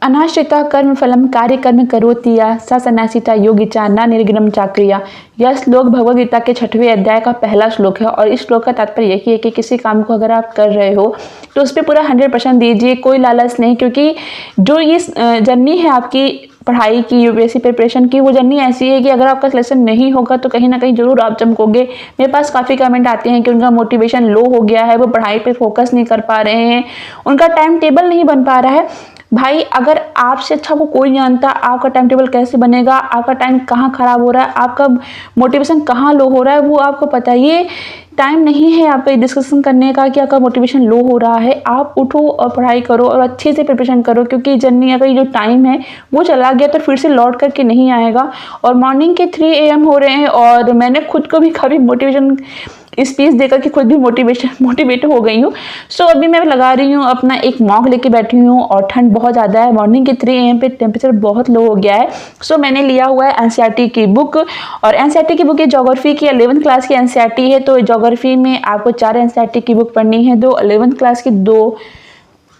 अनाश्रिता कर्मफलम कार्यकर्म करोति या सा सन्यासिता योगिचा न निर्गुणम चाक्रिया। यह श्लोक भगवद गीता के 6वें अध्याय का पहला श्लोक है और इस श्लोक का तात्पर्य यही है कि किसी काम को अगर आप कर रहे हो तो उस पर पूरा 100% दीजिए, कोई लालच नहीं। क्योंकि जो ये जर्नी है आपकी पढ़ाई की, यूपीएससी प्रिपरेशन की, वो जर्नी ऐसी है कि अगर आपका सिलेक्शन नहीं होगा तो कहीं ना कहीं जरूर आप चमकोगे। मेरे पास काफ़ी कमेंट आते हैं कि उनका मोटिवेशन लो हो गया है, वो पढ़ाई पे फोकस नहीं कर पा रहे हैं, उनका टाइम टेबल नहीं बन पा रहा है। भाई अगर आपसे अच्छा वो कोई जानता आपका टाइम टेबल कैसे बनेगा, आपका टाइम कहाँ खराब हो रहा है, आपका मोटिवेशन कहाँ लो हो रहा है, वो आपको पता है। ये टाइम नहीं है आपका डिस्कशन करने का कि आपका मोटिवेशन लो हो रहा है। आप उठो और पढ़ाई करो और अच्छे से प्रिपरेशन करो, क्योंकि जर्नी अगर जो टाइम है वो चला गया तो फिर से लौट करके नहीं आएगा। और मॉर्निंग के 3 AM हो रहे हैं और मैंने खुद को भी काफ़ी मोटिवेशन स्पीच देकर के खुद भी मोटिवेट हो गई हूँ। सो अभी मैं लगा रही हूँ अपना एक मॉक लेके बैठी हूँ और ठंड बहुत ज़्यादा है। मॉर्निंग के 3 AM पे टेम्परेचर बहुत लो हो गया है। सो मैंने लिया हुआ है एनसीईआरटी की बुक, और एनसीईआरटी की बुक ये ज्योग्राफी की 11th क्लास की एनसीईआरटी है। तो ज्योग्राफी में आपको 4 एनसीईआरटी की बुक पढ़नी है, 2 11th क्लास की, 2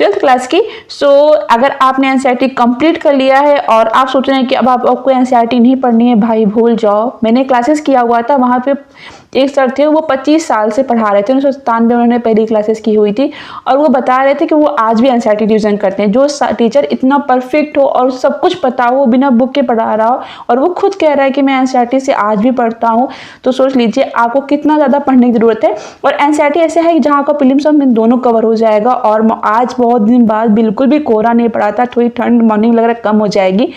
12th क्लास की। सो अगर आपने एनसीईआरटी कंप्लीट कर लिया है और आप सोच रहे हैं कि अब आपको एनसीईआरटी नहीं पढ़नी है, भाई भूल जाओ। मैंने क्लासेस किया हुआ था, वहाँ पे एक सर थे, वो 25 साल से पढ़ा रहे थे। 1997 में उन्होंने पहली क्लासेस की हुई थी और वो बता रहे थे कि वो आज भी एनसीईआरटी रिवीजन करते हैं। जो टीचर इतना परफेक्ट हो और सब कुछ पता हो, बिना बुक के पढ़ा रहा हो, और वो खुद कह रहा है कि मैं एनसीईआरटी से आज भी पढ़ता हूँ, तो सोच लीजिए आपको कितना ज़्यादा पढ़ने की ज़रूरत है। और एनसीईआरटी ऐसे है कि जहाँ का प्रीलिम्स और मेन दोनों कवर हो जाएगा। और आज बहुत दिन बाद बिल्कुल भी कोहरा नहीं पड़ा था, थोड़ी ठंड मॉर्निंग लग रहा कम हो जाएगी।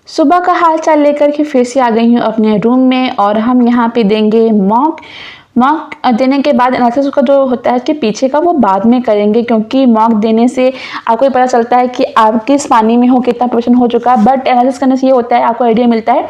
सुबह का हाल चाल लेकर के फिर से आ गई हूँ अपने रूम में और हम यहाँ पे देंगे मॉक देने के बाद एनालिसिस का जो होता है कि पीछे का वो बाद में करेंगे, क्योंकि मॉक देने से आपको ये पता चलता है कि आप किस पानी में हो, कितना प्रिपरेशन हो चुका है। बट एनालिसिस करने से ये होता है, आपको आइडिया मिलता है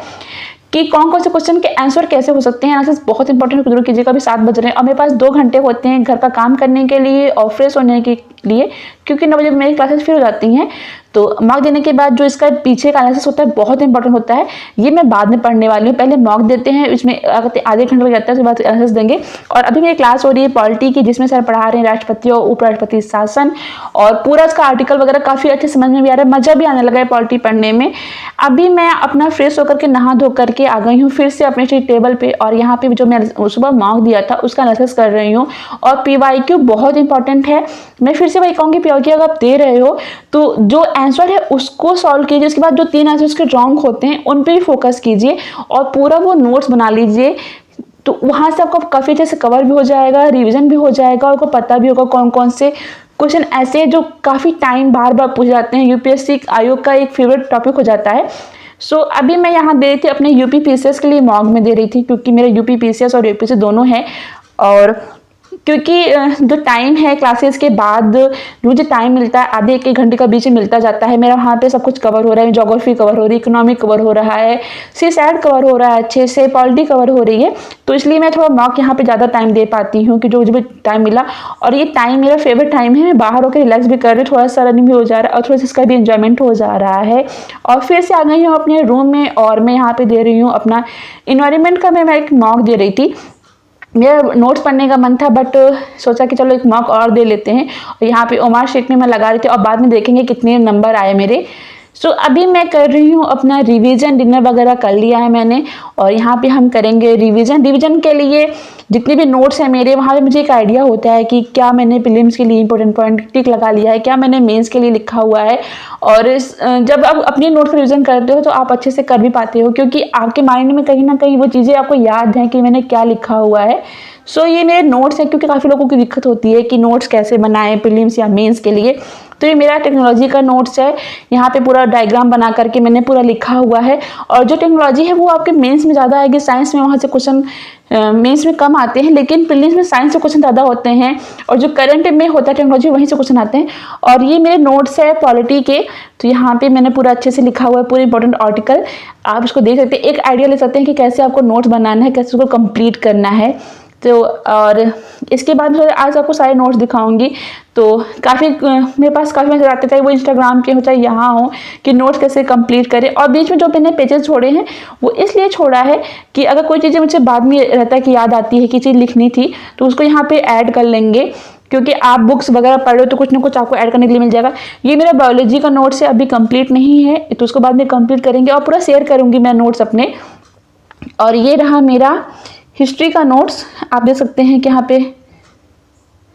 कि कौन कौन से क्वेश्चन के आंसर कैसे हो सकते हैं। एनालिसिस बहुत इंपॉर्टेंट है, जरूर कीजिएगा। अभी 7 बज रहे हैं और मेरे पास 2 घंटे होते हैं घर का काम करने के लिए और फ्रेश होने के लिए, क्योंकि 9 बजे मेरी क्लासेस फिर हो जाती हैं। तो मॉक देने के बाद जो इसका पीछे का एनालिसिस होता है बहुत इंपॉर्टेंट होता है, ये मैं बाद में पढ़ने वाली हूँ। पहले मॉक देते हैं, इसमें आधे घंटे लग जाता है, उसके बाद एनालिसिस देंगे। और अभी मेरी क्लास हो रही है पॉलिटी की, जिसमें सर पढ़ा रहे हैं राष्ट्रपति और उपराष्ट्रपति शासन, और पूरा इसका आर्टिकल वगैरह काफ़ी अच्छे समझ में भी आ रहा है, मज़ा भी आने लगा है पॉलिटी पढ़ने में। अभी मैं अपना फ्रेश होकर के नहा धो करके आ गई हूँ फिर से अपने स्टडी टेबल पे, और यहाँ पे जो मैं सुबह मॉक दिया था उसका एनालिसिस कर रही हूँ। और PYQ बहुत इंपॉर्टेंट है, मैं फिर से वही कहूँगी PYQ अगर आप दे रहे हो तो जो आंसर है उसको सॉल्व कीजिए। उसके बाद जो 3 आंसर उसके रॉन्ग होते हैं उन पे भी फोकस कीजिए और पूरा वो नोट्स बना लीजिए। तो वहाँ से आपको काफ़ी अच्छे से कवर भी हो जाएगा, रिवीजन भी हो जाएगा, और आपको पता भी होगा कौन कौन से क्वेश्चन ऐसे हैं जो काफ़ी टाइम बार बार पूछ जाते हैं। यूपीएससी आयोग का एक फेवरेट टॉपिक हो जाता है। सो अभी मैं यहाँ दे रही थी अपने यूपी PCS के लिए मॉक में दे रही थी, क्योंकि मेरे यूपी PCS और यूपीएससी दोनों हैं। और क्योंकि जो टाइम है क्लासेस के बाद मुझे टाइम मिलता है, आधे 1 घंटे का बीच में मिलता जाता है, मेरा वहाँ पे सब कुछ कवर हो रहा है। ज्योग्राफी कवर हो रही है, इकोनॉमिक कवर हो रहा है, CSAT कवर हो रहा है, अच्छे से पॉलिटी कवर हो रही है। तो इसलिए मैं थोड़ा मॉक यहाँ पे ज़्यादा टाइम दे पाती हूँ कि जो मुझे टाइम मिला। और ये टाइम मेरा फेवरेट टाइम है, मैं बाहर होकर रिलैक्स भी कर रही हूँ, थोड़ा सा रनिंग भी हो जा रहा है और थोड़ा सा इसका भी इंजॉयमेंट हो जा रहा है। और फिर से आ गई हूँ अपने रूम में और मैं यहाँ पे दे रही हूँ अपना इन्वायरमेंट का मैं एक मॉक दे रही थी। मेरा नोट्स पढ़ने का मन था, बट सोचा कि चलो एक मॉक और दे लेते हैं। और यहाँ पे ओमार शीट में मैं लगा रही थी और बाद में देखेंगे कितने नंबर आए मेरे। सो अभी मैं कर रही हूँ अपना रिवीजन, डिनर वगैरह कर लिया है मैंने, और यहाँ पे हम करेंगे रिवीजन के लिए जितने भी नोट्स हैं मेरे, वहाँ पे मुझे एक आइडिया होता है कि क्या मैंने प्रीलिम्स के लिए इंपॉर्टेंट पॉइंट टिक लगा लिया है, क्या मैंने मेंस के लिए लिखा हुआ है। और जब आप अपने नोट्स रिवीजन करते हो तो आप अच्छे से कर भी पाते हो, क्योंकि आपके माइंड में कहीं ना कहीं वो चीज़ें आपको याद हैं कि मैंने क्या लिखा हुआ है। सो ये मेरे नोट्स हैं, क्योंकि काफ़ी लोगों की दिक्कत होती है कि नोट्स कैसे बनाएं प्रीलिम्स या मेंस के लिए। तो ये मेरा टेक्नोलॉजी का नोट्स है, यहाँ पे पूरा डायग्राम बना करके मैंने पूरा लिखा हुआ है। और जो टेक्नोलॉजी है वो आपके मेंस में ज़्यादा आएगी, साइंस में वहाँ से क्वेश्चन मेंस में कम आते हैं, लेकिन प्रीलिम्स में साइंस से क्वेश्चन ज़्यादा होते हैं, और जो करंट में होता है टेक्नोलॉजी वहीं से क्वेश्चन आते हैं। और ये मेरे नोट्स है पॉलिटी के, तो यहाँ पे मैंने पूरा अच्छे से लिखा हुआ है, पूरे इंपॉर्टेंट आर्टिकल आप इसको देख सकते हैं, एक आइडिया ले सकते हैं कि कैसे आपको नोट्स बनाना है, कैसे उसको कंप्लीट करना है। तो और इसके बाद मैं आज आपको सारे नोट्स दिखाऊंगी। तो काफ़ी मेरे पास काफ़ी मैसेज आते थे, वो इंस्टाग्राम के हो चाहे यहाँ हो, कि नोट्स कैसे कंप्लीट करें। और बीच में जो मैंने पेजेस छोड़े हैं वो इसलिए छोड़ा है कि अगर कोई चीज़ें मुझे बाद में रहता है कि याद आती है कि चीज़ लिखनी थी, तो उसको यहाँ पे ऐड कर लेंगे। क्योंकि आप बुक्स वगैरह पढ़ रहे हो तो कुछ ना कुछ आपको ऐड करने के लिए मिल जाएगा। ये मेरा बायोलॉजी का नोट्स है, अभी कंप्लीट नहीं है, तो उसको बाद में कंप्लीट करेंगे और पूरा शेयर करूंगी मैं नोट्स अपने। और ये रहा मेरा हिस्ट्री का नोट्स, आप देख सकते हैं कि यहाँ पे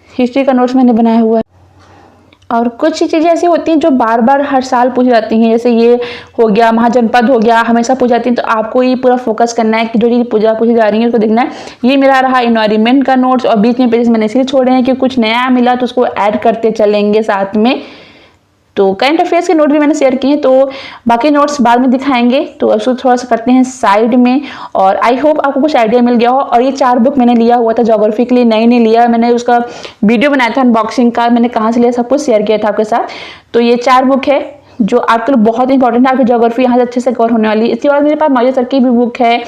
हिस्ट्री का नोट्स मैंने बनाया हुआ है। और कुछ चीज़ें ऐसी होती हैं जो बार बार हर साल पूछ जाती हैं, जैसे ये हो गया, महाजनपद हो गया, हमेशा पूछ जाती हैं, तो आपको ये पूरा फोकस करना है कि जो चीज़ पूछी जा रही है उसको देखना है। ये मेरा रहा इन्वायरमेंट का नोट्स, और बीच में पेजेस मैंने इसलिए छोड़े हैं कि कुछ नया मिला तो उसको ऐड करते चलेंगे साथ में। तो करंट अफेयर्स के नोट भी मैंने शेयर किए हैं, तो बाकी नोट्स बाद में दिखाएंगे, तो उसको थोड़ा सा करते हैं साइड में। और आई होप आपको कुछ आइडिया मिल गया हो। और ये 4 बुक मैंने लिया हुआ था ज्योग्राफी के लिए, नई नहीं लिया, मैंने उसका वीडियो बनाया था अनबॉक्सिंग का, मैंने कहाँ से लिया सब कुछ शेयर किया था आपके साथ। तो ये 4 बुक है जो आपके लिए बहुत इंपॉर्टेंट है, आपकी ज्योग्राफी यहाँ से अच्छे से कवर होने वाली है। इसके बाद मेरे पास मौजूद सर की भी बुक है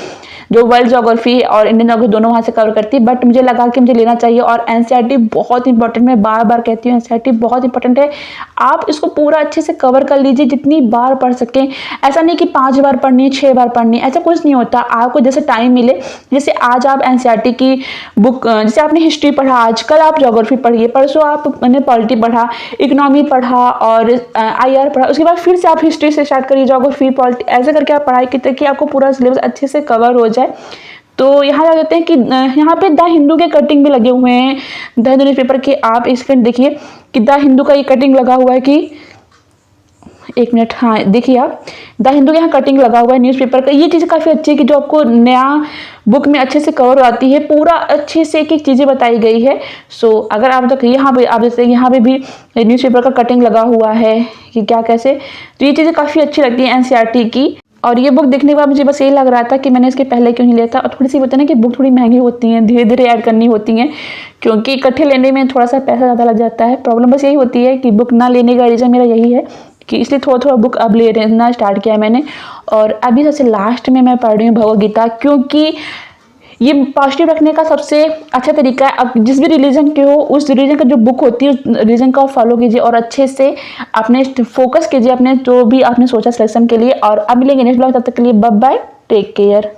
जो वर्ल्ड ज्योग्राफी और इंडियन ज्योग्राफी दोनों वहाँ से कवर करती है, बट मुझे लगा कि मुझे लेना चाहिए। और एनसीईआरटी बहुत इंपॉर्टेंट, मैं बार बार कहती हूँ एनसीईआरटी बहुत इंपॉर्टेंट है, आप इसको पूरा अच्छे से कवर कर लीजिए, जितनी बार पढ़ सकें। ऐसा नहीं कि 5 बार पढ़नी, 6 बार पढ़नी, ऐसा कुछ नहीं होता, आपको जैसे टाइम मिले। जैसे आज आप एनसीईआरटी की बुक, जैसे आपने हिस्ट्री पढ़ा आज, कल आप ज्योग्राफी पढ़िए, परसों आपने पॉलिटी पढ़ा, इकोनॉमी पढ़ा और IR पढ़ा, उसके बाद फिर से आप हिस्ट्री से स्टार्ट करिए, ज्योग्राफी, पॉलिटी, ऐसे करके आप पढ़ाई की ताकि आपको पूरा सिलेबस अच्छे से कवर हो जाए। तो यहाँ जा देते हैं कि यहाँ पे द हिंदू के कटिंग भी लगे हुए हैं, द हिंदू न्यूज़पेपर के। आप इस पर देखिए कि द हिंदू का ये कटिंग लगा हुआ है कि, एक मिनट, हाँ देखिए आप, द हिंदू के यहाँ कटिंग लगा हुआ है न्यूज़पेपर का। ये चीज़ काफ़ी अच्छी है कि जो आपको नया बुक में अच्छे से कवर आती है, पूरा अच्छे से एक एक चीज़ें बताई गई है। सो अगर आप तक यहाँ पे आप जैसे यहाँ पे भी न्यूज़पेपर का कटिंग लगा हुआ है कि क्या कैसे, तो ये चीज़ें काफ़ी अच्छी लगती हैं एनसीईआरटी की। और ये बुक देखने के बाद मुझे बस यही लग रहा था कि मैंने इसके पहले क्यों नहीं लिया था। और थोड़ी सी होता है ना कि बुक थोड़ी महंगी होती हैं, धीरे धीरे ऐड करनी होती हैं, क्योंकि इकट्ठे लेने में थोड़ा सा पैसा ज़्यादा लग जाता है। प्रॉब्लम बस यही होती है कि बुक ना लेने का रीज़न मेरा यही है कि इसलिए थोड़ा थोड़ा बुक अब लेना स्टार्ट किया मैंने। और अभी सबसे लास्ट में मैं पढ़ रही हूँ भगवद गीता, क्योंकि ये पॉजिटिव रखने का सबसे अच्छा तरीका है। अब जिस भी रिलीजन के हो, उस रिलीजन का जो बुक होती है उस रिलीजन का फॉलो कीजिए और अच्छे से अपने फोकस कीजिए अपने जो भी आपने सोचा सिलेक्शन के लिए। और अब मिलेंगे नेक्स्ट ब्लॉग, तब तक के लिए बाय बाय, टेक केयर।